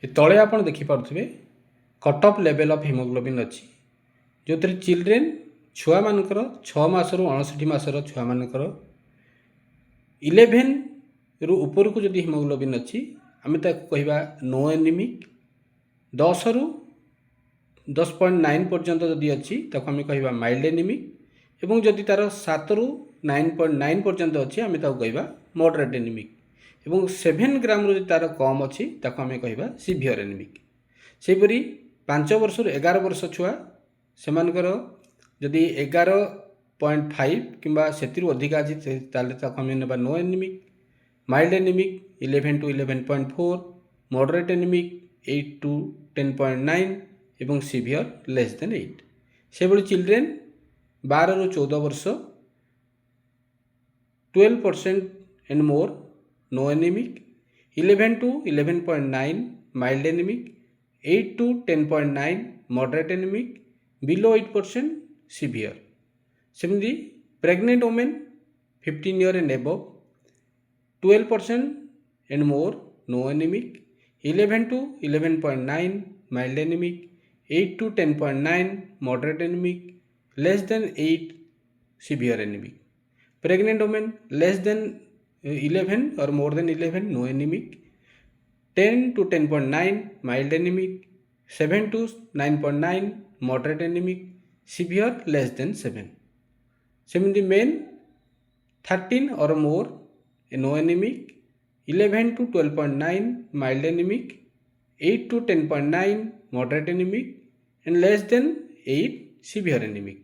तले आप देखिपे cut off level of haemoglobin अच्छी जो चिल्ड्रेन छुआ मानकर 6 मास रु 59 मासर छुआ मानकर 11 रु ऊपर को जदि हिमोग्लोबिन अच्छी आम कहवा नो एनिमिक 10 रु 10.9 पर्यंत जदि अच्छी ताको आम कहवा माइल्ड एनिमिक एवं जदि तार 7 रु 9.9 पर्यंत अच्छी आम कहवा मॉडरेट एनिमिक एवं 7 ग्राम रु तार कम अच्छी ताको आम कहवा सीवियर एनिमिक। सेहीपरि 5 वर्ष रु 11 वर्ष छुआ सेमानकर जदि 11.5 किंबा सेतिरु अधिक अच्छी ताले ताको आम नेबा no anaemic. Mild anaemic 11 to 11.4, moderate anaemic 8 to 10.9 एवं सीवियर लेस देन 8। से भली चिल्ड्रेन 12 रु 14 वर्ष 12% and more no anaemic, 11 to 11.9 mild anaemic, 8 to 10.9 moderate anaemic, below 8% severe. सेमती pregnant women 15 years and above 12% and more no anemic, 11 to 11.9 mild anemic, 8 to 10.9 moderate anemic, less than 8 severe anemic. Pregnant women less than 11 or more than 11 no anemic, 10 to 10.9 mild anemic, 7 to 9.9 moderate anemic, severe less than 7. Similarly men 13 or more no anemic, 11 to 12.9 mild anemic, 8 to 10.9 moderate anemic and less than 8 severe anemic.